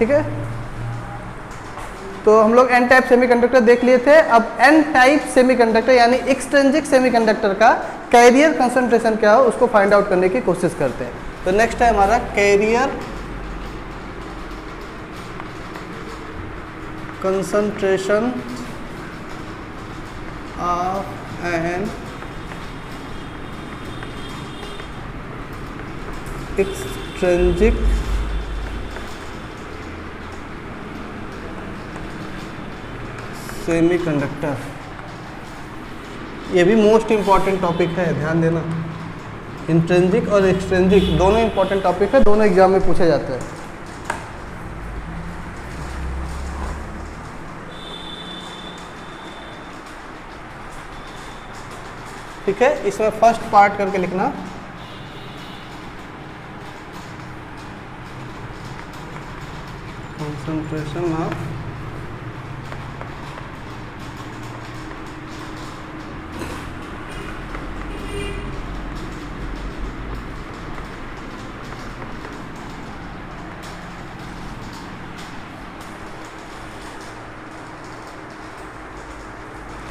ठीक है, तो हम लोग एन टाइप सेमीकंडक्टर देख लिए थे। अब एन टाइप सेमीकंडक्टर यानी एक्सट्रिंसिक सेमीकंडक्टर का कैरियर कंसंट्रेशन क्या हो उसको फाइंड आउट करने की कोशिश करते हैं। तो नेक्स्ट है हमारा carrier concentration of an extrinsic semiconductor. ये भी मोस्ट इंपॉर्टेंट टॉपिक है, ध्यान देना। इंट्रिंसिक और एक्सट्रिंसिक दोनों इंपॉर्टेंट टॉपिक है, दोनों एग्जाम में पूछे जाते हैं। ठीक है, इसमें फर्स्ट पार्ट करके लिखना, कंसंट्रेशन ऑफ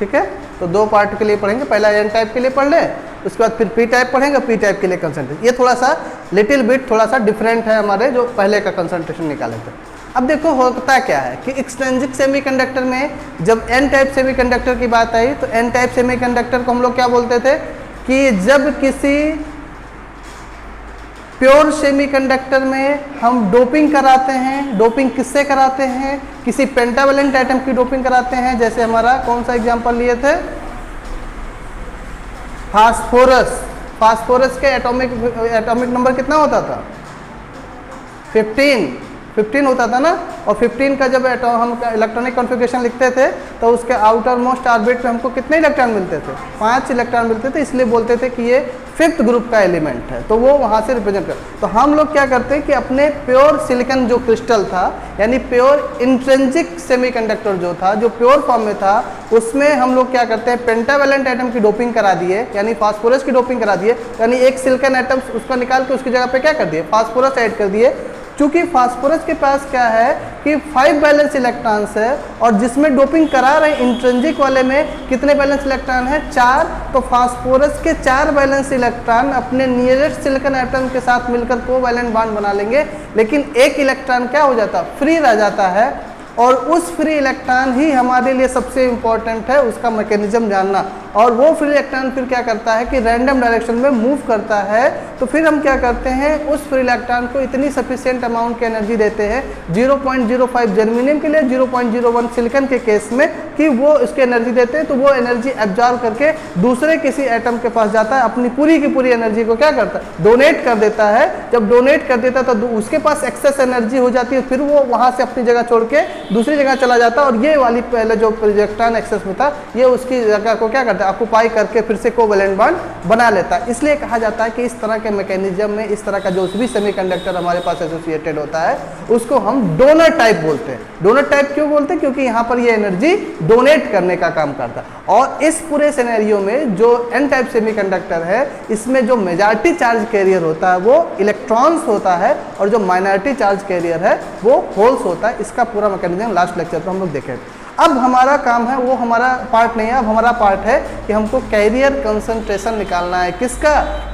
ठीक है। तो दो पार्ट के लिए पढ़ेंगे, पहला एन टाइप के लिए पढ़ ले, उसके बाद फिर पी टाइप पढ़ेंगे, पी टाइप के लिए कंसंट्रेशन। ये थोड़ा सा लिटिल बिट थोड़ा सा डिफरेंट है हमारे जो पहले का कंसंट्रेशन निकाले थे। अब देखो होता क्या है कि एक्सट्रिंसिक सेमीकंडक्टर में जब एन टाइप सेमीकंडक्टर की बात आई तो एन टाइप सेमीकंडक्टर को हम लोग क्या बोलते थे कि जब किसी प्योर सेमीकंडक्टर में हम डोपिंग कराते हैं, डोपिंग किससे कराते हैं, किसी पेंटावेलेंट एटम की डोपिंग कराते हैं। जैसे हमारा कौन सा एग्जांपल लिए थे, फास्फोरस। फास्फोरस के एटॉमिक नंबर कितना होता था, 15 होता था ना। और 15 का जब हम इलेक्ट्रॉनिक कॉन्फ़िगरेशन लिखते थे तो उसके आउटर मोस्ट ऑर्बिट में हमको कितने इलेक्ट्रॉन मिलते थे, 5 इलेक्ट्रॉन मिलते थे, इसलिए बोलते थे कि ये 5th ग्रुप का एलिमेंट है। तो वो वहाँ से रिप्रेजेंट कर, तो हम लोग क्या करते हैं कि अपने प्योर सिलिकॉन जो क्रिस्टल था यानी प्योर इंट्रिंसिक सेमीकंडक्टर जो था, जो प्योर फॉर्म में था, उसमें हम लोग क्या करते हैं पेंटावेलेंट एटम की डोपिंग करा दिए, यानी फास्फोरस की डोपिंग करा दिए, यानी एक सिलिकॉन एटम उसका निकाल के उसकी जगह पे क्या कर दिए, फास्फोरस ऐड कर दिए। चूंकि फास्फोरस के पास क्या है कि 5 वैलेंस इलेक्ट्रॉन्स है और जिसमें डोपिंग करा रहे हैं इंट्रिंसिक वाले में कितने वैलेंस इलेक्ट्रॉन है, 4। तो फास्फोरस के 4 वैलेंस इलेक्ट्रॉन अपने नियरेस्ट सिलिकॉन एटम के साथ मिलकर कोवैलेंट बॉन्ड बना लेंगे, लेकिन एक इलेक्ट्रॉन क्या हो जाता, फ्री रह जाता है। और उस फ्री इलेक्ट्रॉन ही हमारे लिए सबसे इंपॉर्टेंट है, उसका मैकेनिज्म जानना। और वो फ्री इलेक्ट्रॉन फिर क्या करता है कि रैंडम डायरेक्शन में मूव करता है। तो फिर हम क्या करते हैं, उस फ्री इलेक्ट्रॉन को इतनी सफिशिएंट अमाउंट की एनर्जी देते हैं 0.05 जर्मेनियम के लिए, 0.01 सिलिकॉन के केस में, कि वो उसकी एनर्जी देते हैं। तो वो एनर्जी एब्जॉर्ब करके दूसरे किसी एटम के पास जाता है, अपनी पूरी की पूरी एनर्जी को क्या करता है, डोनेट कर देता है। जब डोनेट कर देता है तो उसके पास एक्सेस एनर्जी हो जाती है, फिर वो वहाँ से अपनी जगह छोड़ के दूसरी जगह चला जाता है। और ये वाली पहले जो इलेक्ट्रॉन एक्सेस में था, ये उसकी जगह को क्या करता है, ऑक्युपाई करके फिर से कोवैलेंट बॉन्ड बना लेता है। इसलिए कहा जाता है कि इस तरह के मैकेनिज्म में, इस तरह का जो भी सेमीकंडक्टर हमारे पास एसोसिएटेड होता है उसको हम डोनर टाइप बोलते हैं। डोनर टाइप क्यों बोलते हैं, क्योंकि यहाँ पर ये एनर्जी डोनेट करने का काम करता है। और इस पूरे सिनेरियो में जो एन टाइप सेमीकंडक्टर है, इसमें जो मेजॉरिटी चार्ज कैरियर होता है वो इलेक्ट्रॉन्स होता है और जो माइनॉरिटी चार्ज कैरियर है वो होल्स होता है। इसका पूरा मैकेनिज्म लास्ट लेक्चर पर हम लोग देखें। अब हमारा काम है, वो हमारा पार्ट नहीं है, अब हमारा पार्ट है कि हमको कैरियर कंसंट्रेशन निकालना है, किसका,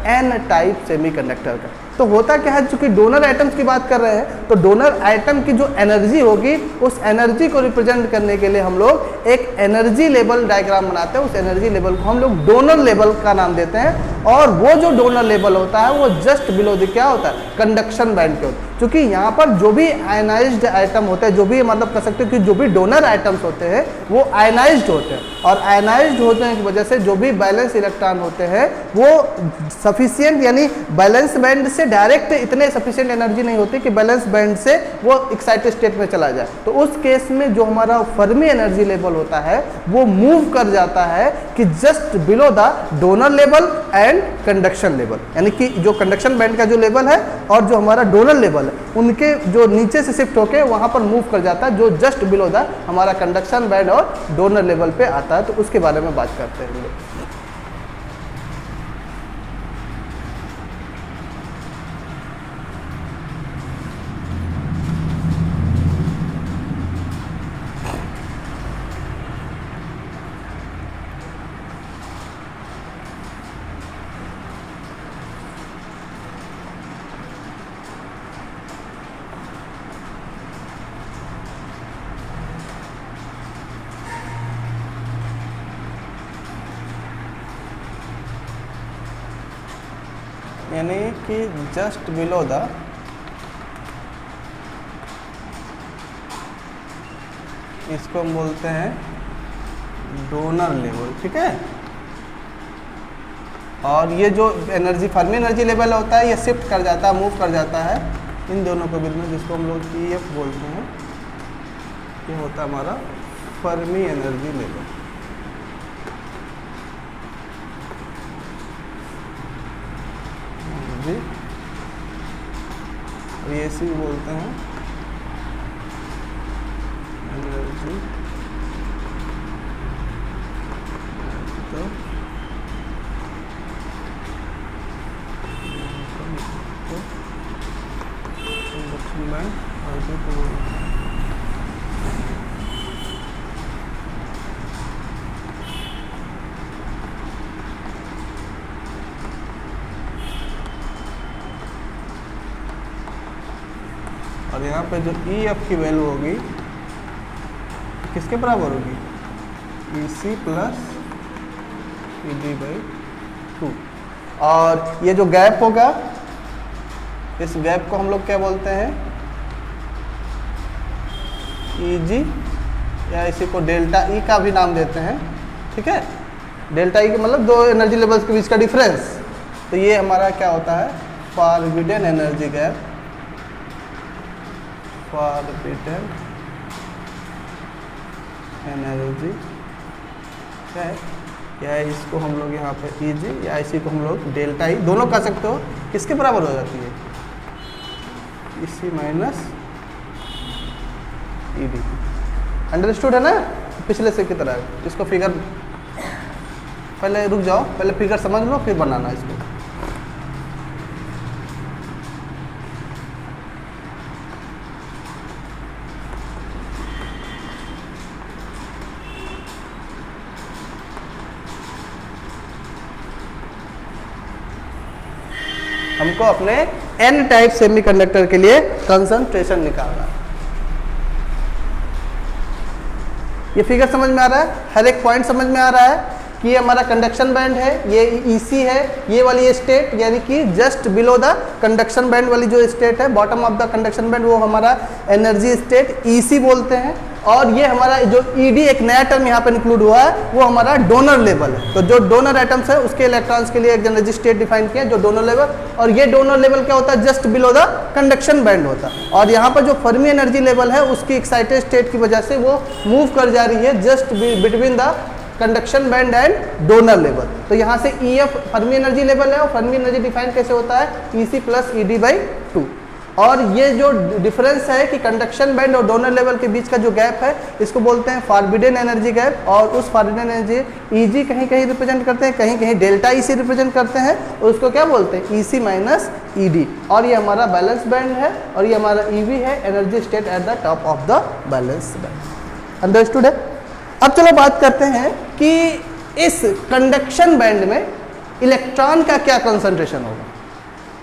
एन टाइप सेमीकंडक्टर का। तो होता क्या है, चूंकि डोनर आइटम्स की बात कर रहे हैं तो डोनर आइटम की जो एनर्जी होगी उस एनर्जी को रिप्रेजेंट करने के लिए हम लोग एक एनर्जी लेवल डायग्राम बनाते हैं। उस एनर्जी लेवल को हम लोग डोनर लेवल का नाम देते हैं। और वो जो डोनर लेवल होता है वो जस्ट बिलो द क्या होता है, कंडक्शन बैंड के होता है। क्योंकि यहाँ पर जो भी आयनाइज्ड आइटम होते हैं, जो भी मतलब कह सकते हो कि जो भी डोनर आइटम्स होते हैं वो आयनाइज्ड होते हैं। और आयनाइज्ड होने की वजह से जो भी बैलेंस इलेक्ट्रॉन होते हैं वो सफिशिएंट, यानी बैलेंस बैंड से डायरेक्ट इतने सफिशिएंट एनर्जी नहीं होती कि बैलेंस बैंड से वो एक्साइटेड स्टेट में चला जाए। तो उस केस में जो हमारा फर्मी एनर्जी लेवल होता है वो मूव कर जाता है कि just below the donor level and conduction level, यानी कि जो कंडक्शन बैंड का जो लेवल है और जो हमारा डोनर लेवल है उनके जो नीचे से शिफ्ट होके वहां पर मूव कर जाता है, जो जस्ट बिलो द हमारा कंडक्शन बैंड और डोनर लेवल पे आता है। तो उसके बारे में बात करते हैं हम लोग। यानी कि जस्ट बिलो द इसको हम बोलते हैं डोनर लेवल, ठीक है। और ये जो एनर्जी फर्मी एनर्जी लेवल होता है ये शिफ्ट कर जाता है, मूव कर जाता है इन दोनों के बीच में, जिसको हम लोग EF बोलते हैं। ये होता है हमारा फर्मी एनर्जी लेवल। जी और ये इसी बोलते हैं एनर्जी तो और यहाँ पे जो EF की वैल्यू होगी किसके बराबर होगी, EC प्लस ED/2। और ये जो गैप होगा इस गैप को हम लोग क्या बोलते हैं, EG, या इसी को डेल्टा E का भी नाम देते हैं, ठीक है। डेल्टा E का मतलब दो एनर्जी लेवल्स के बीच का डिफरेंस। तो ये हमारा क्या होता है, forbidden energy gap, forbidden energy है, या इसको हम लोग यहाँ पे EG या इसी को हम लोग डेल्टा E दोनों कह सकते हो, किसके बराबर हो जाती है, EC माइनस ED। अंडरस्टूड है ना, पिछले से की तरह। इसको फिगर पहले रुक जाओ, पहले फिगर समझ लो फिर बनाना इसको। हमको अपने N टाइप सेमीकंडक्टर के लिए कंसंट्रेशन निकालना है। ये फिगर समझ में आ रहा है, हर एक पॉइंट समझ में आ रहा है कि ये हमारा कंडक्शन बैंड है, ये EC है, ये वाली ये स्टेट यानी कि just below the conduction band वाली जो स्टेट है, bottom of the conduction band, वो हमारा एनर्जी स्टेट EC बोलते हैं। और ये हमारा जो ED एक नया टर्म यहाँ पे इंक्लूड हुआ है, वो हमारा डोनर लेवल है। तो जो डोनर एटम्स है उसके इलेक्ट्रॉन्स के लिए एक एनर्जी स्टेट डिफाइन किया जो डोनर लेवल, और ये डोनर लेवल क्या होता है, just below the conduction band होता है। और यहाँ पर जो फर्मी एनर्जी लेवल है उसकी एक्साइटेड स्टेट की वजह से वो मूव कर जा रही है just between the conduction band and donor level. तो यहाँ से EF फर्मी एनर्जी लेवल है, और फर्मी एनर्जी डिफाइन कैसे होता है, EC प्लस ED/2। और ये जो डिफरेंस है कि कंडक्शन बैंड और डोनर लेवल के बीच का जो गैप है इसको बोलते हैं फॉरबिडन एनर्जी गैप। और उस फॉरबिडन एनर्जी EG कहीं कहीं रिप्रेजेंट करते हैं, कहीं कहीं डेल्टा E से रिप्रेजेंट करते हैं, और उसको क्या बोलते हैं, EC माइनस ED। और ये हमारा बैलेंस बैंड है, और ये हमारा EV है, energy state at the top of the balance band. Understood है। अब चलो बात करते हैं कि इस कंडक्शन बैंड में इलेक्ट्रॉन का क्या कंसंट्रेशन होगा।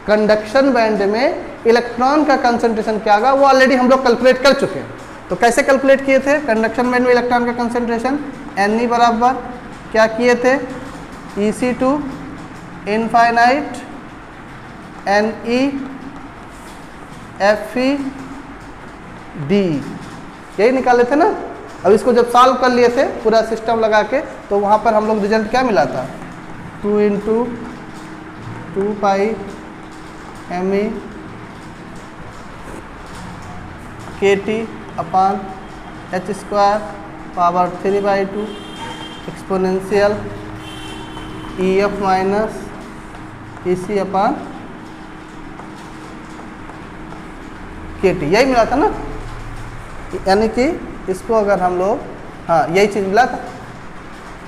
कंडक्शन बैंड में इलेक्ट्रॉन का कंसंट्रेशन क्या होगा वो ऑलरेडी हम लोग कैलकुलेट कर चुके हैं। तो कैसे कैलकुलेट किए थे कंडक्शन बैंड में इलेक्ट्रॉन का कंसंट्रेशन, Ne बराबर क्या किए थे, EC2 infinite Ne Fe D, यही निकाले थे ना। अब इसको जब सॉल्व कर लिए थे पूरा सिस्टम लगा के, तो वहाँ पर हम लोग रिजल्ट क्या मिला था, 2 × 2 पाई Me KT अपान h² power 3/2 exponential EF minus EC अपान KT, यही मिला था ना। यानी कि इसको अगर हम लोग, हाँ यही चीज़ मिला था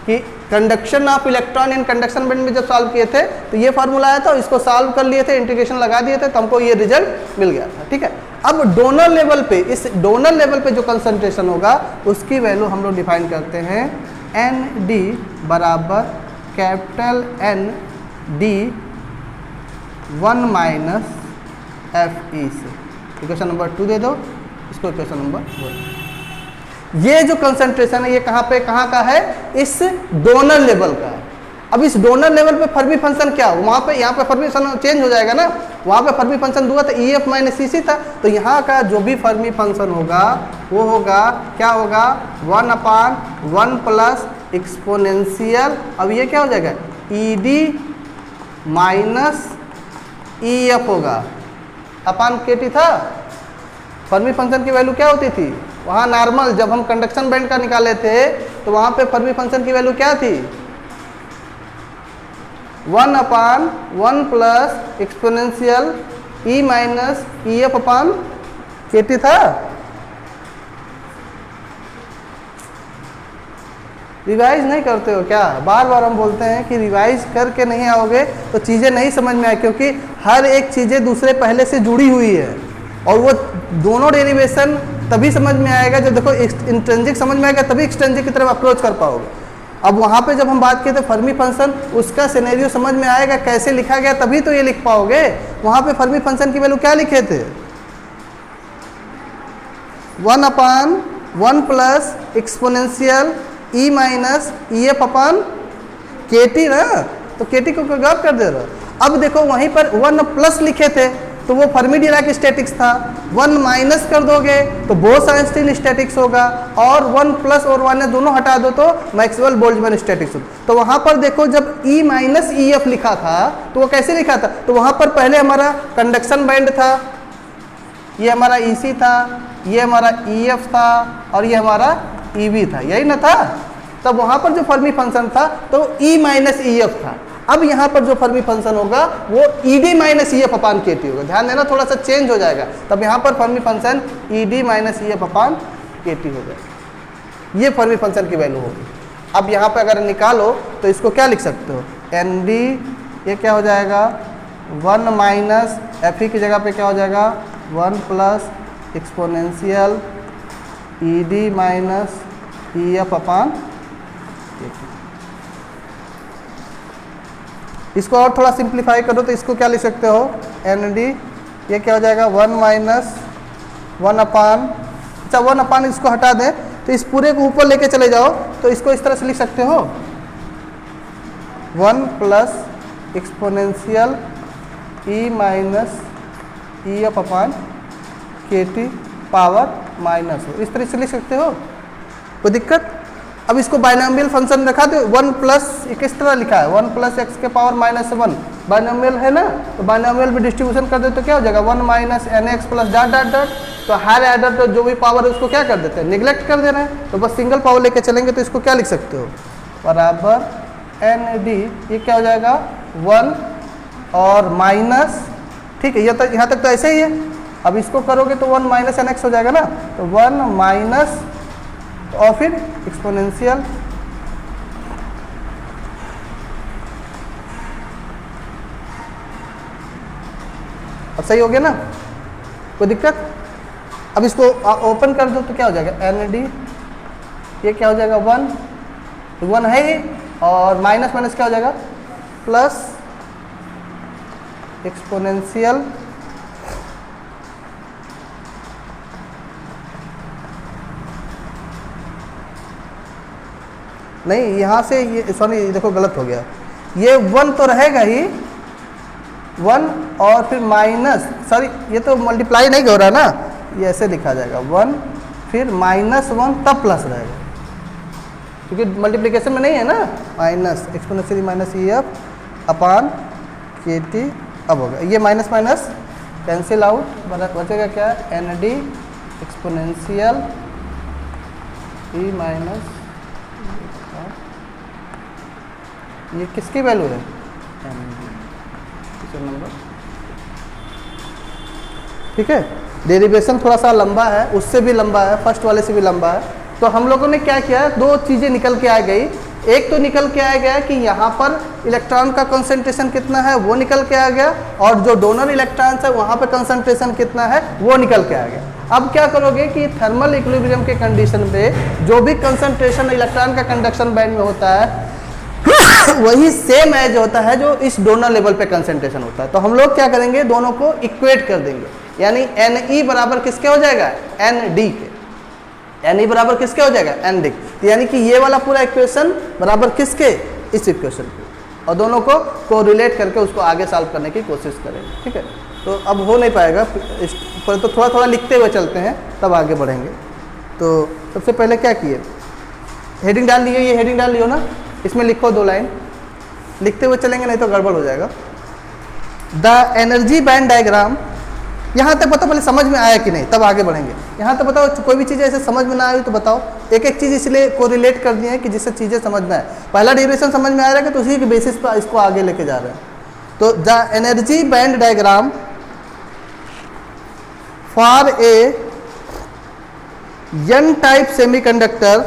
कि conduction of electron in conduction band में जब सॉल्व किए थे तो ये फार्मूला आया था, इसको सॉल्व कर लिए थे, इंटीग्रेशन लगा दिए थे, तो हमको ये रिजल्ट मिल गया था, ठीक है। अब डोनर लेवल पे, इस डोनर लेवल पे जो कंसंट्रेशन होगा उसकी वैल्यू हम लोग डिफाइन करते हैं ND बराबर कैपिटल ND 1 माइनस FE से। इक्वेशन नंबर 2 दे दो, इसको इक्वेशन नंबर 1। ये जो कंसंट्रेशन है ये कहाँ पे, कहाँ का है, इस डोनर लेवल का है। अब इस डोनर लेवल पे फर्मी फंक्शन क्या हो, वहाँ पे यहाँ पे फर्मी फंक्शन चेंज हो जाएगा ना, वहाँ पे फर्मी फंक्शन दूंगा तो EF माइनस EC था, तो यहाँ का जो भी फर्मी फंक्शन होगा वो होगा क्या होगा 1/1 प्लस एक्सपोनेंशियल, अब ये क्या हो जाएगा ED माइनस EF होगा अपान KT था। फर्मी फंक्शन की वैल्यू क्या होती थी वहाँ नॉर्मल, जब हम कंडक्शन बैंड का निकाले थे तो वहाँ पे फर्मी फंक्शन की वैल्यू क्या थी 1/1 plus exponential E minus EF अपान KT था। रिवाइज नहीं करते हो क्या? बार बार हम बोलते हैं कि रिवाइज करके नहीं आओगे तो चीज़ें नहीं समझ में आए, क्योंकि हर एक चीज़ें दूसरे पहले से जुड़ी हुई है और वो दोनों डेरिवेशन तभी समझ में आएगा जब देखो इंट्रिंसिक समझ में आएगा तभी एक्सट्रिंसिक की तरफ अप्रोच कर पाओगे। अब वहाँ पे जब हम बात किए थे फर्मी फंक्शन, उसका सिनेरियो समझ में आएगा कैसे लिखा गया तभी तो ये लिख पाओगे। वहाँ पे फर्मी फंक्शन की वैल्यू क्या लिखे थे 1/1 plus exponential E minus EF अपान KT ना, तो KT को गौर कर दे रहा। अब देखो वहीं पर 1 प्लस लिखे थे तो वो फर्मी डिराक स्टैटिक्स था, 1 माइनस कर दोगे तो बोस आइंस्टीन स्टैटिक्स होगा, और 1 प्लस और 1 दोनों हटा दो तो मैक्सवेल बोल्ट्जमैन स्टैटिक्स होगा। तो वहाँ पर देखो जब E माइनस EF लिखा था तो वो कैसे लिखा था, तो वहाँ पर पहले हमारा कंडक्शन बैंड था, ये हमारा EC था, ये हमारा EF था और ये हमारा EB था, यही ना था। तब वहाँ पर जो फर्मी फंक्शन था तो E माइनस EF था। अब यहाँ पर जो फर्मी फंक्शन होगा वो ED माइनस EF अपान KT होगा। ध्यान देना थोड़ा सा चेंज हो जाएगा, तब यहाँ पर Fermi function ED minus EF अपान KT हो जाएगा, ये फर्मी फंक्शन की वैल्यू होगी। अब यहाँ पर अगर निकालो तो इसको क्या लिख सकते हो ND, ये क्या हो जाएगा 1 माइनस FE की जगह पे क्या हो जाएगा 1 plus exponential ED minus EF अपान KT। इसको और थोड़ा सिंप्लीफाई करो तो इसको क्या लिख सकते हो ND, ये क्या हो जाएगा 1 माइनस 1 अपान, अच्छा 1 अपान इसको हटा दें तो इस पूरे को ऊपर लेके चले जाओ तो इसको इस तरह से लिख सकते हो 1 plus exponential E minus EF अपान KT पावर माइनस हो, इस तरह से लिख सकते हो, कोई दिक्कत? अब इसको बाइनोमियल फंक्शन रखा तो 1 प्लस किस तरह लिखा है 1 प्लस एक्स के पावर माइनस 1, बाइनोमियल है ना, तो बाइनोमियल भी डिस्ट्रीब्यूशन कर दे तो क्या हो जाएगा 1 minus NX plus dot dot dot, तो हर एडर तो जो भी पावर है उसको क्या कर देते हैं निगलेक्ट कर दे रहे हैं, तो बस सिंगल पावर लेके चलेंगे तो इसको क्या लिख सकते हो बराबर ND, ये क्या हो जाएगा 1 और माइनस, ठीक है ये तक यहाँ तक तो ऐसे ही है। अब इसको करोगे तो 1 माइनस NX हो जाएगा ना, तो 1 माइनस और फिर एक्सपोनेंशियल अब सही हो गया ना, कोई दिक्कत? अब इसको ओपन कर दो तो क्या हो जाएगा ND, ये क्या हो जाएगा 1 है ये, और माइनस माइनस क्या हो जाएगा प्लस एक्सपोनेंशियल नहीं, यहाँ से ये सॉरी देखो गलत हो गया, ये 1 तो रहेगा ही 1 और फिर माइनस, सॉरी ये तो मल्टीप्लाई नहीं हो रहा ना, ये ऐसे लिखा जाएगा 1 फिर माइनस 1 तब प्लस रहेगा, क्योंकि मल्टीप्लिकेशन में नहीं है ना, माइनस एक्सपोनेंशियल माइनस EF अपान KT। अब होगा ये माइनस माइनस कैंसिल आउट, बचेगा क्या ND एक्सपोनेंशियल E माइनस, ये किसकी वैल्यू है नंबर, ठीक है। डेरिवेशन थोड़ा सा लंबा है, उससे भी लंबा है, फर्स्ट वाले से भी लंबा है। तो हम लोगों ने क्या किया, दो चीज़ें निकल के आ गई, एक तो निकल के आ गया कि यहाँ पर इलेक्ट्रॉन का कंसंट्रेशन कितना है वो निकल के आ गया, और जो डोनर इलेक्ट्रॉन्स है वहाँ पर कंसंट्रेशन कितना है वो निकल के आ गया। अब क्या करोगे कि थर्मल इक्विलिब्रियम के कंडीशन पे जो भी कंसंट्रेशन इलेक्ट्रॉन का कंडक्शन बैंड में होता है वही सेम एज होता है जो इस डोनर लेवल पे कंसंट्रेशन होता है। तो हम लोग क्या करेंगे, दोनों को इक्वेट कर देंगे, यानी Ne बराबर किसके हो जाएगा ND के, Ne बराबर किसके हो जाएगा ND, तो यानी कि ये वाला पूरा इक्वेशन बराबर किसके, इस इक्वेशन के। और दोनों को कोरिलेट करके उसको आगे सॉल्व करने की कोशिश करें। ठीक है, तो अब हो नहीं पाएगा, पर तो थोड़ा थोड़ा लिखते हुए चलते हैं, तब आगे बढ़ेंगे। तो सबसे पहले क्या किए, हेडिंग डाल लियो, ये हेडिंग डाल लियो ना, इसमें लिखो 2 लाइन, लिखते हुए चलेंगे नहीं तो गड़बड़ हो जाएगा। द एनर्जी बैंड डायग्राम, यहाँ तक बताओ पहले समझ में आया कि नहीं, तब आगे बढ़ेंगे। यहाँ तक बताओ, कोई भी चीज़ ऐसे समझ में ना आई तो बताओ। एक एक चीज़ इसलिए कोरिलेट कर दिए हैं कि जिससे चीज़ें समझ में आए। पहला डेरिवेशन समझ में आ रहा है कि तो उसी के बेसिस पर इसको आगे लेके जा रहे हैं। तो the energy band diagram for a n type semiconductor,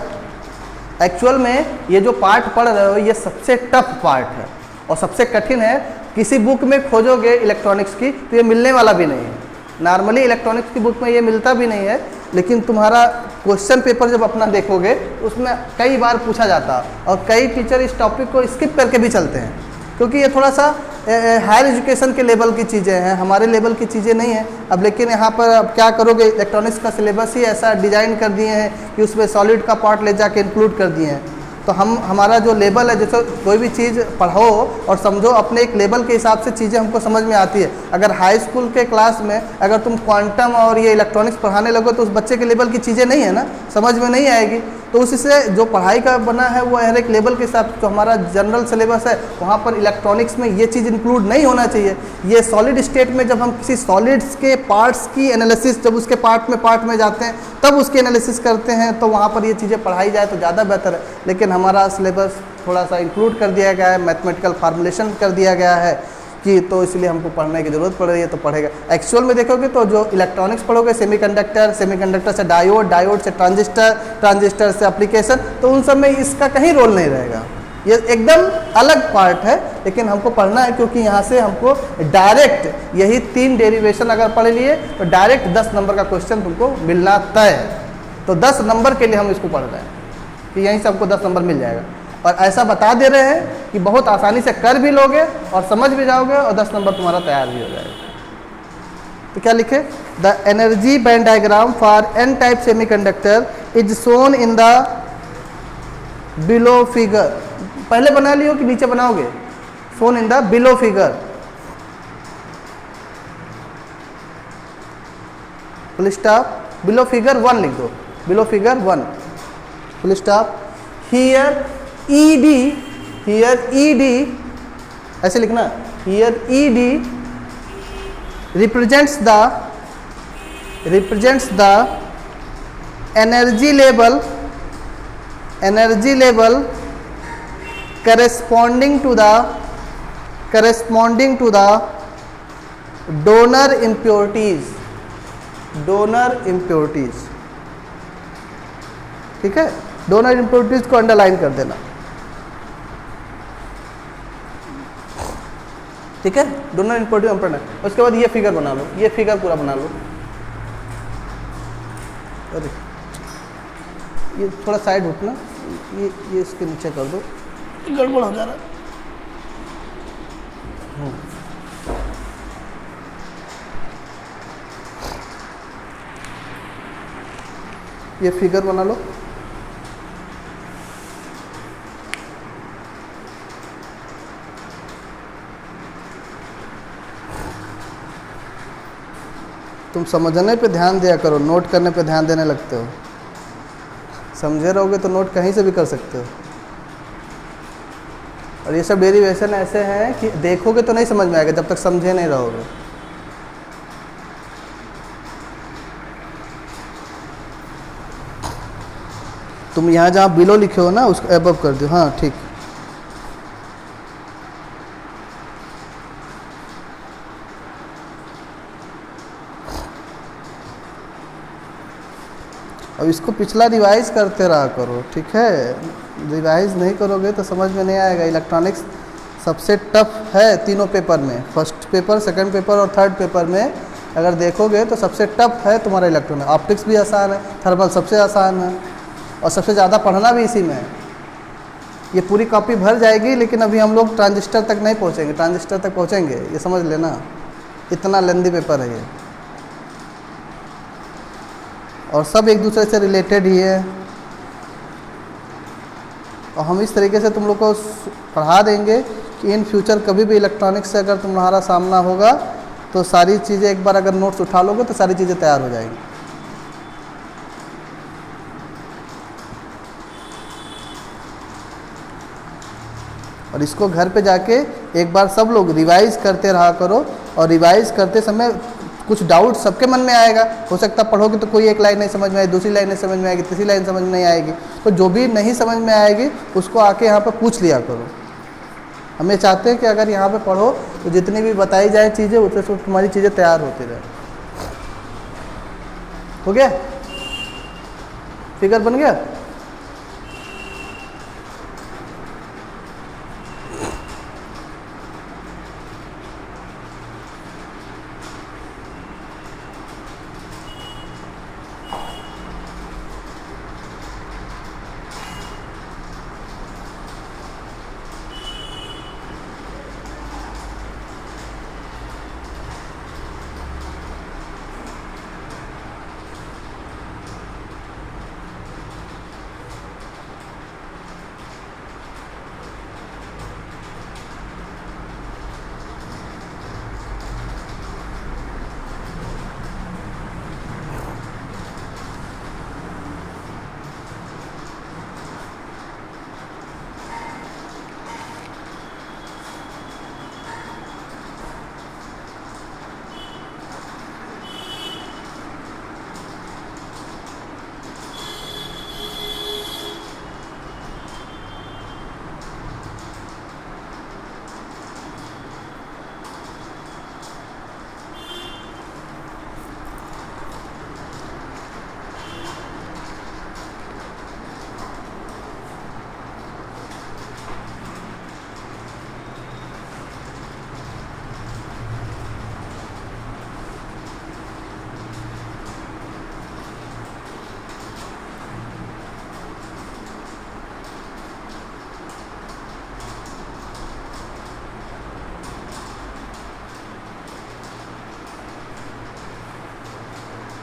actual में ये जो पार्ट पढ़ रहे हो ये सबसे टफ पार्ट है और सबसे कठिन है। किसी बुक में खोजोगे इलेक्ट्रॉनिक्स की तो ये मिलने वाला भी नहीं है। नॉर्मली इलेक्ट्रॉनिक्स की बुक में ये मिलता भी नहीं है, लेकिन तुम्हारा क्वेश्चन पेपर जब अपना देखोगे उसमें कई बार पूछा जाता और कई टीचर इस टॉपिक को स्किप करके भी चलते हैं, क्योंकि ये थोड़ा सा हायर एजुकेशन के लेवल की चीज़ें हैं, हमारे लेवल की चीज़ें नहीं हैं। अब लेकिन यहाँ पर अब क्या करोगे, इलेक्ट्रॉनिक्स का सिलेबस ही ऐसा डिज़ाइन कर दिए हैं कि उसमें सॉलिड का पार्ट ले जाके इंक्लूड कर दिए हैं। तो हमारा जो लेवल है, जैसे कोई भी चीज़ पढ़ो और समझो, अपने एक लेवल के हिसाब से चीज़ें हमको समझ में आती है। अगर हाई स्कूल के क्लास में अगर तुम क्वांटम और ये इलेक्ट्रॉनिक्स पढ़ाने लगो तो उस बच्चे के लेवल की चीज़ें नहीं है ना, समझ में नहीं आएगी। तो उससे जो पढ़ाई का बना है वो हर एक लेवल के हिसाब से, जो हमारा जनरल सिलेबस है वहाँ पर इलेक्ट्रॉनिक्स में ये चीज़ इंक्लूड नहीं होना चाहिए। ये सॉलिड स्टेट में जब हम किसी सॉलिड्स के पार्ट्स की एनालिसिस, जब उसके पार्ट में जाते हैं तब उसकी एनालिसिस करते हैं, तो वहाँ पर ये चीज़ें पढ़ाई जाए तो ज़्यादा बेहतर है। लेकिन हमारा सिलेबस थोड़ा सा इंक्लूड कर दिया गया है, मैथमेटिकल फार्मूलेशन कर दिया गया है कि तो इसलिए हमको पढ़ने की ज़रूरत पड़ रही है, तो पढ़ेगा। एक्चुअल में देखोगे तो जो इलेक्ट्रॉनिक्स पढ़ोगे, सेमीकंडक्टर, सेमीकंडक्टर से डायोड, डायोड से ट्रांजिस्टर, ट्रांजिस्टर से एप्लीकेशन, तो उन सब में इसका कहीं रोल नहीं रहेगा। ये एकदम अलग पार्ट है, लेकिन हमको पढ़ना है क्योंकि यहाँ से हमको डायरेक्ट यही 3 डेरिवेशन अगर पढ़ लिए तो डायरेक्ट 10 नंबर का क्वेश्चन तुमको मिलना तय है। तो 10 नंबर के लिए हम इसको पढ़ रहे हैं कि यहीं से हमको 10 नंबर मिल जाएगा, और ऐसा बता दे रहे हैं कि बहुत आसानी से कर भी लोगे और समझ भी जाओगे और 10 नंबर तुम्हारा तैयार भी हो जाएगा। तो क्या लिखे, the energy band diagram for n type semiconductor is shown in the below figure. पहले बना लियो कि नीचे बनाओगे, shown in the below figure, full stop, below figure 1 लिख दो, below figure 1 full stop. Here ED ऐसे लिखना, here ED represents the energy level corresponding to the donor impurities, ठीक है। डोनर इम्प्योरिटीज को अंडरलाइन कर देना, ठीक है। डोनर इम्प्योरिटीज अंडरलाइन, उसके बाद ये फिगर बना लो, ये फिगर पूरा बना लो। अरे ये थोड़ा साइड उठना, ये इसके नीचे कर दो, गड़बड़ हो जा रहा है। ये फिगर बना लो। तुम समझने पे ध्यान दिया करो, नोट करने पे ध्यान देने लगते हो। समझे रहोगे तो नोट कहीं से भी कर सकते हो। और ये सब डेरिवेशन ऐसे हैं कि देखोगे तो नहीं समझ में आएगा जब तक समझे नहीं रहोगे। तुम यहाँ जहाँ बिलो लिखे हो ना उसको एबव कर दो, हाँ ठीक। अब इसको पिछला रिवाइज करते रहा करो, ठीक है। रिवाइज नहीं करोगे तो समझ में नहीं आएगा। इलेक्ट्रॉनिक्स सबसे टफ है तीनों पेपर में, फर्स्ट पेपर, सेकंड पेपर और थर्ड पेपर में अगर देखोगे तो सबसे टफ है तुम्हारा इलेक्ट्रॉनिक्स। ऑप्टिक्स भी आसान है, थर्मल सबसे आसान है और सबसे ज़्यादा पढ़ना भी इसी में है। ये पूरी कॉपी भर जाएगी, लेकिन अभी हम लोग ट्रांजिस्टर तक नहीं पहुँचेंगे, ट्रांजिस्टर तक पहुँचेंगे, ये समझ लेना। इतना लेंदी पेपर है ये, और सब एक दूसरे से रिलेटेड ही है। और हम इस तरीके से तुम लोग को पढ़ा देंगे कि इन फ्यूचर कभी भी इलेक्ट्रॉनिक्स से अगर तुम्हारा सामना होगा तो सारी चीज़ें एक बार अगर नोट्स उठा लोगे तो सारी चीज़ें तैयार हो जाएंगी। और इसको घर पे जाके एक बार सब लोग रिवाइज करते रहा करो, और रिवाइज करते समय कुछ डाउट सबके मन में आएगा। हो सकता पढ़ोगे तो कोई एक लाइन नहीं समझ में आएगी, दूसरी लाइन नहीं समझ में आएगी, तीसरी लाइन समझ में नहीं आएगी, तो जो भी नहीं समझ में आएगी उसको आके यहाँ पर पूछ लिया करो। हम ये चाहते हैं कि अगर यहाँ पे पढ़ो तो जितनी भी बताई जाए चीज़ें उससे तुम्हारी चीज़ें तैयार होती रहे। हो गया? फिगर बन गया?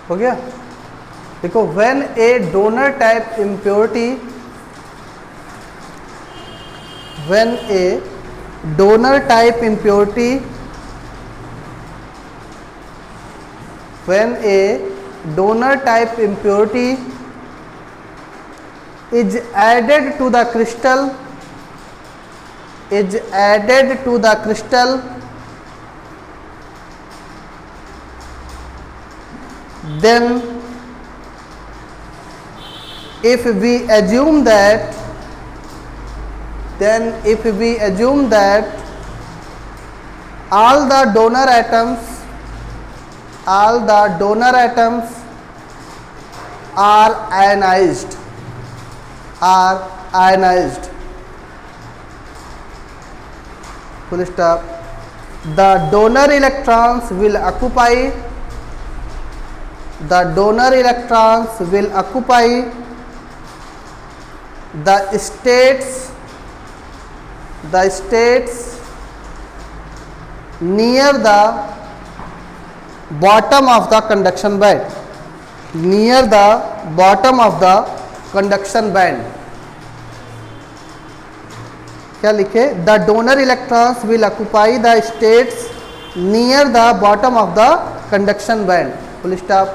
हो गया? देखो, when a donor type impurity, when a donor type impurity, when a donor type impurity is added to the crystal, is added to the crystal, then if we assume that, then if we assume that all the donor atoms are ionized, full stop, the donor electrons will occupy the states near the bottom of the conduction band, क्या लिखे? The donor electrons will occupy the states near the bottom of the conduction band, full stop.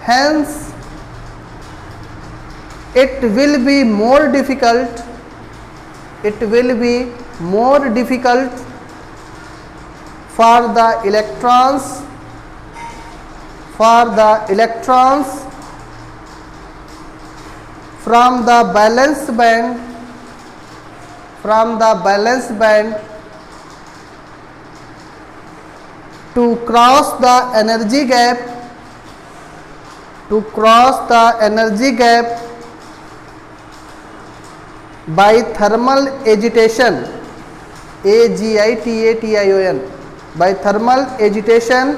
Hence it will be more difficult for the electrons from the valence band to cross the energy gap by thermal agitation, agitation, by thermal agitation,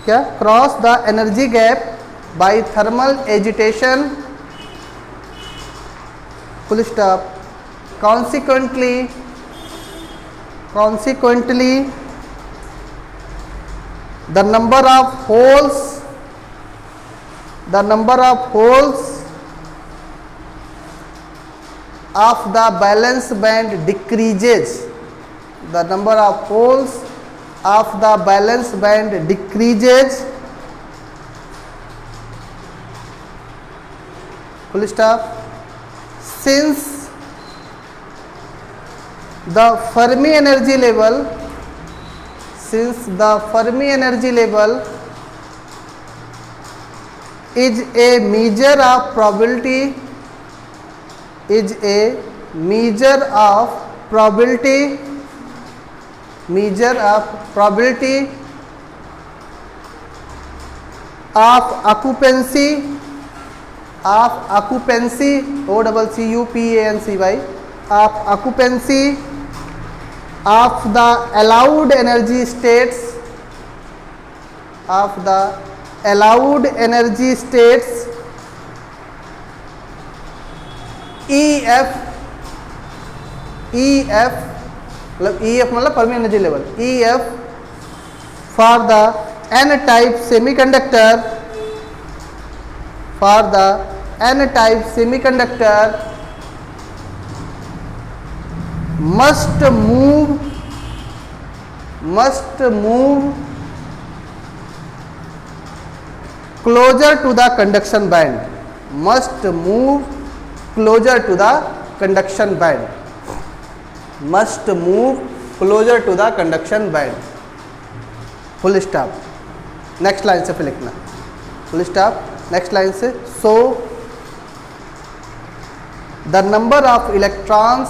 क्या? Cross the energy gap by thermal agitation, full stop. Consequently the number of holes of the valence band decreases, the number of poles of the valence band decreases, full stop, since the Fermi energy level, since the Fermi energy level is a measure of probability, is a measure of probability, measure of probability of occupancy, of occupancy, OCCUPANCY, of occupancy of the allowed energy states, of the allowed energy states EF, EF मतलब EF मतलब Fermi energy level, EF for the n type semiconductor, for the n type semiconductor must move closer to the conduction band, must move closer to the conduction band, must move closer to the conduction band, full stop. Next line से फिर लिखना, full stop, next line से, so the number of electrons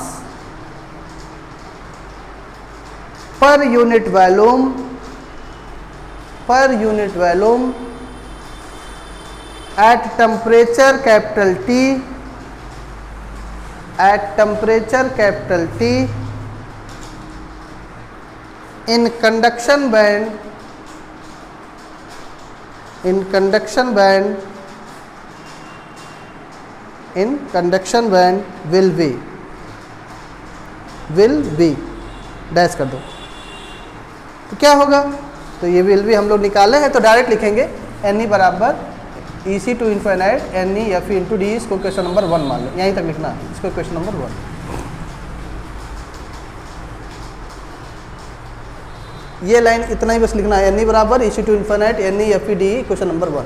per unit volume, per unit volume at temperature capital T, at temperature capital T in conduction band, in conduction band, in conduction band will be dash कर दो, तो क्या होगा, तो ये will भी हम लोग निकाले हैं, तो डायरेक्ट लिखेंगे एन ई बराबर EC to infinite n e f e into d, इसको क्वेश्चन नंबर 1 मान लो, यहीं तक लिखना है इसको, क्वेश्चन नंबर 1। ये लाइन इतना ही बस लिखना है, एन ई बराबर EC to infinite n e f e d, question number 1।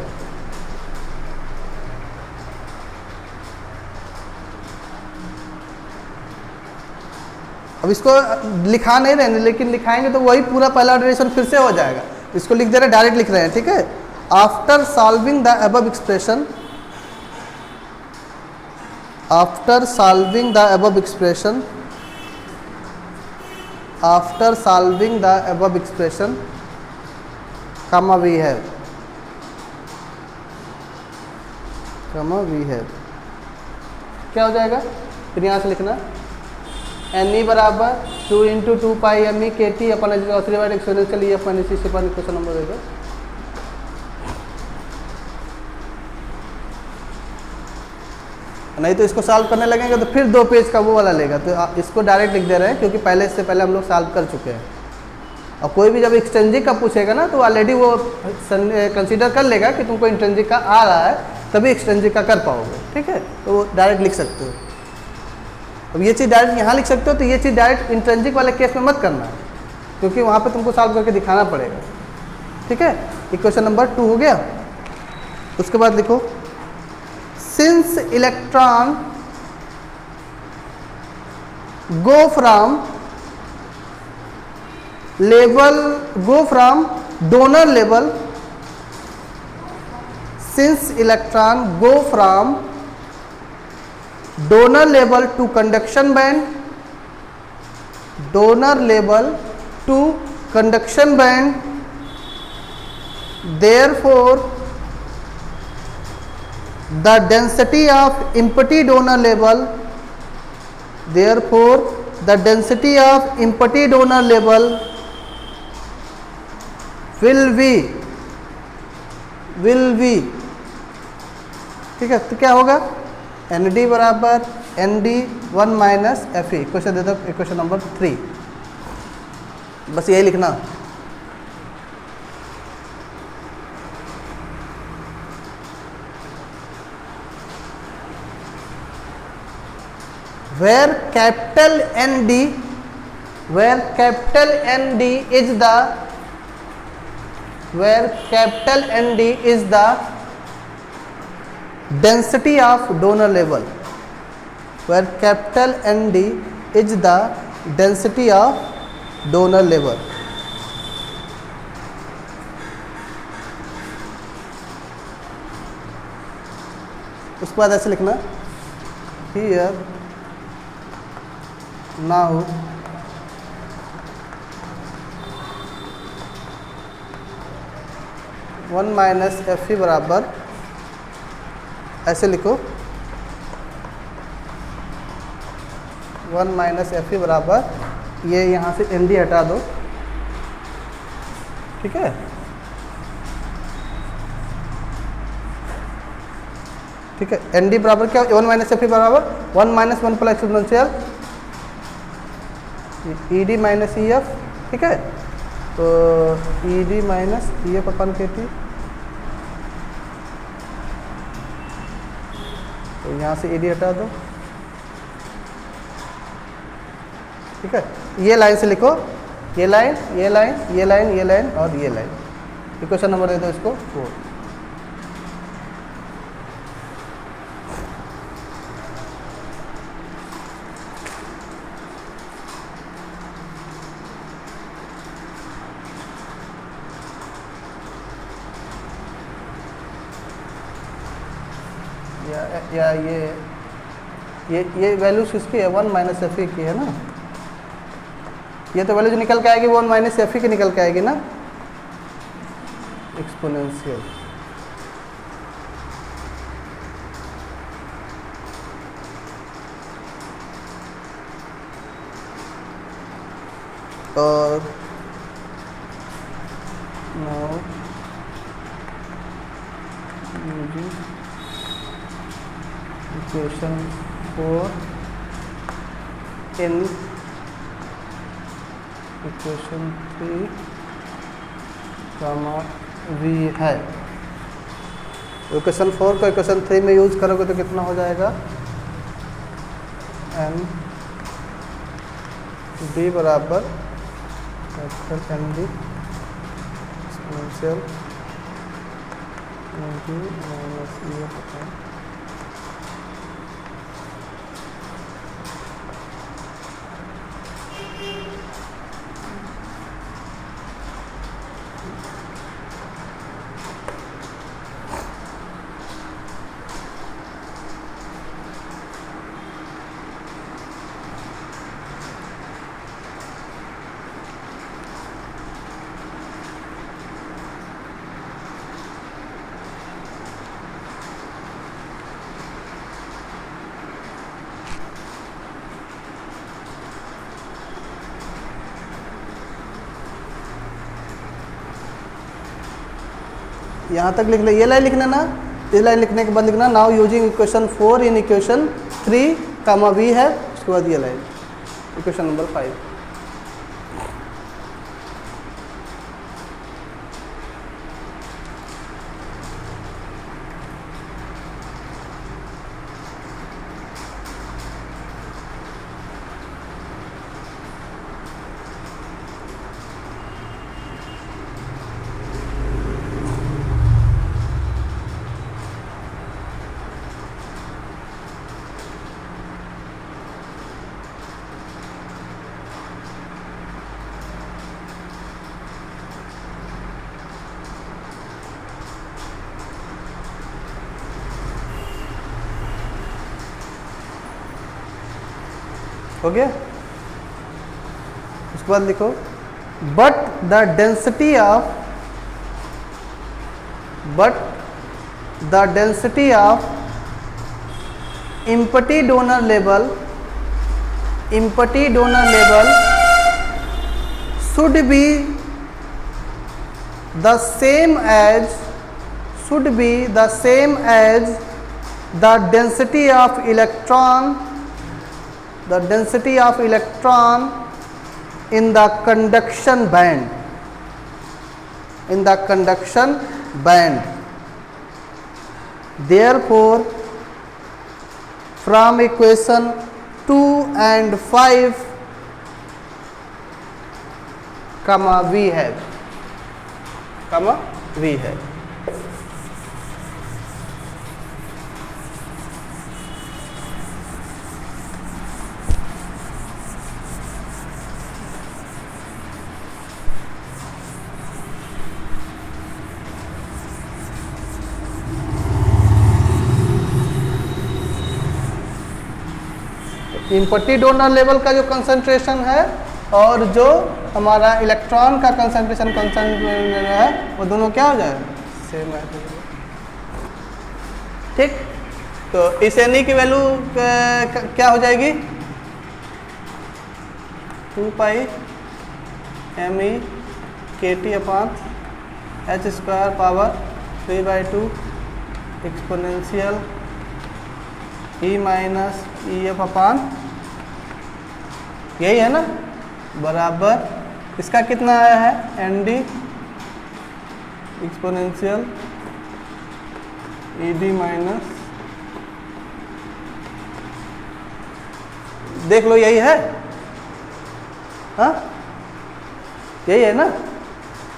अब इसको लिखा नहीं रहे, लेकिन लिखाएंगे तो वही पूरा पहला डेरिवेशन फिर से हो जाएगा, इसको लिख दे रहे, डायरेक्ट लिख रहे हैं, ठीक है। After solving the above expression, after solving the above expression, after solving the above expression, comma we have, comma we have, क्या हो जाएगा, फिर यहाँ से लिखना एन ई बराबर 2 into 2 pi M E K T अपन एक्सपोनेंशियल ई एफ माइनस सी से question number देगा। नहीं तो इसको सॉल्व करने लगेंगे तो फिर 2 पेज का वो वाला लेगा, तो इसको डायरेक्ट लिख दे रहे हैं क्योंकि पहले इससे पहले हम लोग सॉल्व कर चुके हैं। और कोई भी जब एक्सटेंजिक का पूछेगा ना तो ऑलरेडी वो कंसीडर कर लेगा कि तुमको इंट्रिंसिक का आ रहा है, तभी एक्सटेंजिक का कर पाओगे, ठीक है, तो वो डायरेक्ट लिख सकते हो। अब ये चीज़ डायरेक्ट यहाँ लिख सकते हो, तो ये चीज़ डायरेक्ट इंट्रिंसिक वाले केस में मत करना है क्योंकि वहाँ पर तुमको सॉल्व करके दिखाना पड़ेगा, ठीक है। इक्वेशन नंबर 2 हो गया। उसके बाद लिखो, since electron go from donor level, since electron go from donor level to conduction band, donor level to conduction band, therefore the density of empty donor level, therefore the density of empty donor level will be, ठीक है, तो क्या होगा, N D बराबर N D 1 minus F E. Question दे दो, question number 3, बस यही लिखना। where capital ND is the density of donor level, where capital ND is the density of donor level. उसके बाद ऐसे लिखना, here now one minus F E बराबर, ऐसे लिखो, 1 माइनस एफ ई बराबर, ये यहाँ से एन डी हटा दो, ठीक है। ठीक है, एन डी बराबर क्या, 1 माइनस एफ ई बराबर 1 minus 1 plus exponential E D minus E F, ठीक है। तो E D minus E F upon K T, तो यहाँ से ई डी हटा दो, ठीक है। ये लाइन से लिखो, ये लाइन, ये लाइन, ये लाइन, ये लाइन और ये लाइन। इक्वेशन नंबर दे दो इसको 4। या ये वैल्यूज किसकी है, 1 माइनस एफ ई की है ना। ये तो वैल्यू जो निकल के आएगी 1 माइनस एफ ई की निकल के आएगी ना, एक्सपोनेंशियल। और now equation 4 in equation 3 comma we है। इक्वेशन 4 को इक्वेशन 3 में यूज करोगे तो कितना हो जाएगा, एन डी बराबर capital N D exponential N D minus E F. यहाँ तक लिख ले, ये लाइन लिखना ना, ये लाइन लिखने के बाद लिखना now using equation 4 in equation 3 comma we है, उसके बाद ये लाइन इक्वेशन नंबर 5। हो गया। उसके बाद लिखो but the density of empty donor level should be the same as the density of electron in the conduction band. Therefore, from equation 2 and 5 comma we have, comma we have. Impurity donor level का जो concentration है और जो हमारा electron का concentration है वो दोनों क्या हो जाएगा, सेम है। ठीक, तो इस एन की वैल्यू क्या हो जाएगी, 2 pi M E K T upon H square power 3/2 exponential E minus E F upon, यही है ना, बराबर इसका कितना आया है, N D exponential E D minus, देख लो यही है, हाँ यही है ना।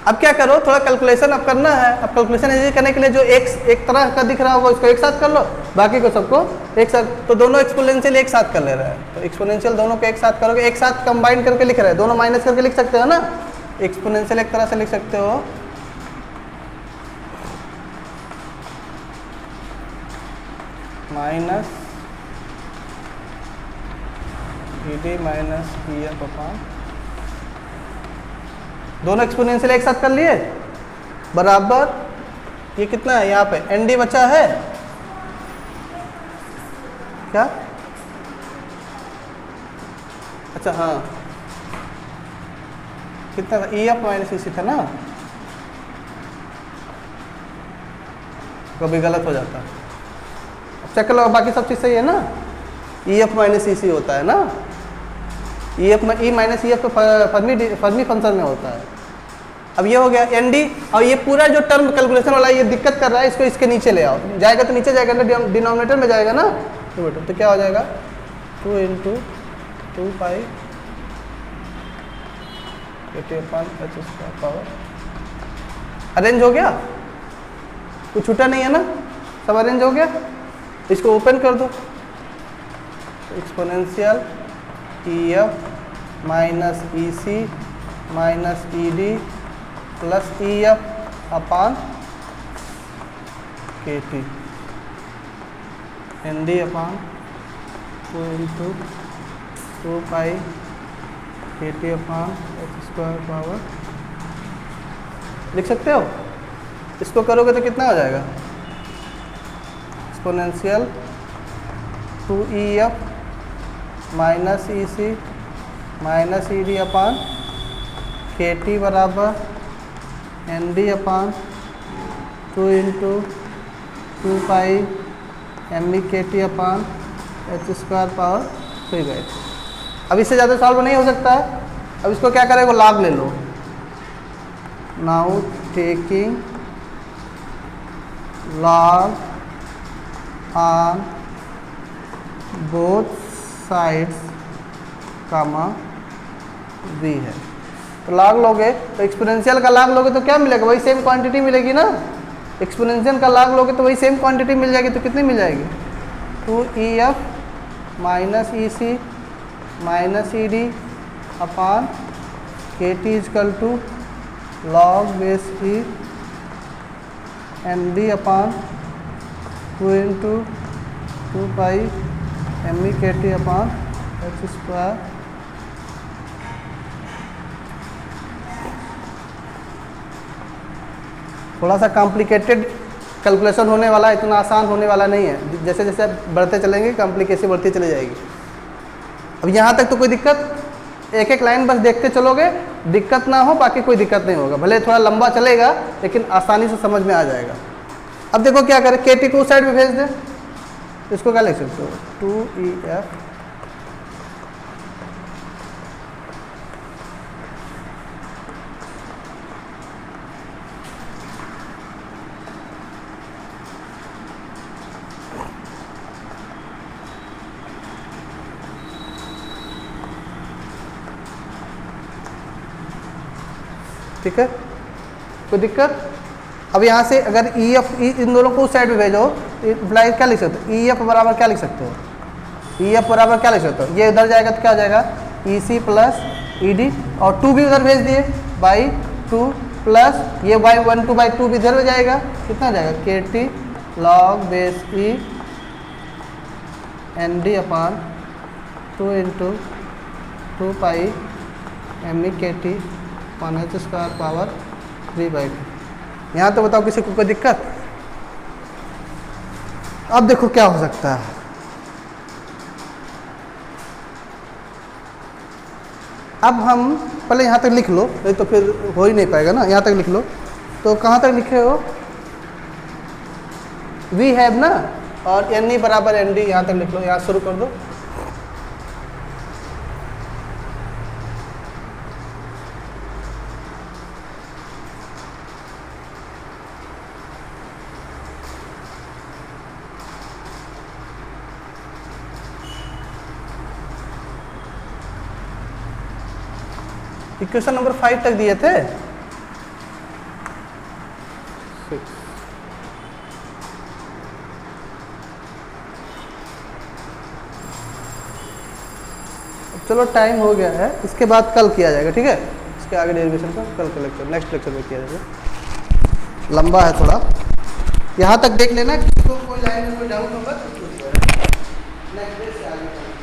अब क्या करो, थोड़ा कैलकुलेशन अब करना है। अब कैलकुलेशन ऐसे करने के लिए जो एक तरह का दिख रहा होगा उसको एक साथ कर लो, बाकी को सबको एक साथ, तो दोनों एक्सपोनेंशियल एक साथ कर ले रहा है, तो एक्सपोनेंशियल दोनों को एक साथ करोगे, एक साथ कंबाइन करके लिख रहे हैं, दोनों माइनस करके लिख सकते हो ना, एक्सपोनेंशियल एक तरह से लिख सकते हो minus E D minus E F upon, दोनों एक्सपोनेंशियल एक साथ कर लिए, बराबर ये कितना है यहाँ पे, एन डी बचा है क्या, अच्छा हाँ कितना था, ई एफ माइनस ई सी था ना, कभी गलत हो जाता है। अब चेक कर लो, बाकी सब चीज़ सही है ना, ई एफ माइनस ई सी होता है ना, ई एफ ई माइनस ई एफ तो फर्मी फंक्शन में होता है। अब ये हो गया एन डी, और ये पूरा जो टर्म कैलकुलेशन वाला ये दिक्कत कर रहा है, इसको इसके नीचे ले आओ, जाएगा तो नीचे जाएगा ना, डिनोमिनेटर में जाएगा ना, तो क्या हो जाएगा 2 × 2 पाई पावर, अरेंज हो गया, कुछ छूटा नहीं है ना, सब अरेंज हो गया। इसको ओपन कर दो, exponential E F minus E C minus E D plus E F upon K T, N D upon 2 × 2 pi K T upon H square power, लिख सकते हो। इसको करोगे तो कितना हो जाएगा, exponential 2 E F minus E C minus E D upon K T बराबर N D upon 2 × 2 pi M E K T upon H square power 3/2। अब इससे ज़्यादा सॉल्व नहीं हो सकता है। अब इसको क्या करें, वो लॉग ले लो, now taking log on both sides comma v है, तो log लोगे तो एक्सपोनेंशियल का log लोगे तो क्या मिलेगा, वही सेम क्वांटिटी मिलेगी ना, एक्सपोनेंशियल का log लोगे तो वही सेम क्वांटिटी मिल जाएगी, तो कितनी मिल जाएगी 2EF minus E C minus E D upon K T is equal to log base E M D upon 2 × 2 pi M E K T upon H square. थोड़ा सा कॉम्प्लिकेटेड कैलकुलेशन होने वाला है, इतना आसान होने वाला नहीं है, जैसे जैसे बढ़ते चलेंगे कॉम्प्लिकेशन बढ़ती चली जाएगी। अब यहाँ तक तो कोई दिक्कत, एक एक लाइन बस देखते चलोगे, दिक्कत ना हो, बाकी कोई दिक्कत नहीं होगा, भले थोड़ा लंबा चलेगा लेकिन आसानी से समझ में आ जाएगा। अब देखो क्या करें, के टी को उस साइड में भेज दें, इसको क्या लिख सकते हो 2EF ठीक है, कोई दिक्कत? अब यहाँ से अगर ई एफ इन दोनों को उस साइड में भेजो तो इम्प्लाई क्या लिख सकते हो? ई एफ बराबर क्या लिख सकते हो? ई एफ बराबर क्या लिख सकते हो? ये उधर जाएगा तो क्या हो जाएगा? ई सी प्लस ई डी, और 2 भी उधर भेज दिए बाई 2 प्लस ये बाई 1 2 बाई 2 भी इधर में जाएगा, कितना जाएगा? K T log base E N D upon 2 into 2 pi M E K T one H square power 3/2। यहाँ तो बताओ किसी को कोई दिक्कत? अब देखो क्या हो सकता है। अब हम पहले यहाँ तक लिख लो, नहीं तो फिर हो ही नहीं पाएगा ना। यहाँ तक लिख लो, तो कहाँ तक लिखे हो? वी हैव ना, और एन ई बराबर एन डी, यहाँ तक लिख लो, यहाँ शुरू कर दो। इक्वेशन नंबर 5 तक दिए थे। 6 चलो टाइम हो गया है, इसके बाद कल किया जाएगा, ठीक है? इसके आगे डेरिवेशन का कल के लेक्चर, नेक्स्ट लेक्चर में किया जाएगा, लंबा है थोड़ा। यहाँ तक देख लेना, किसी को कोई लाइन में कोई डाउट होगा तो पूछ लेना। नेक्स्ट डे से आगे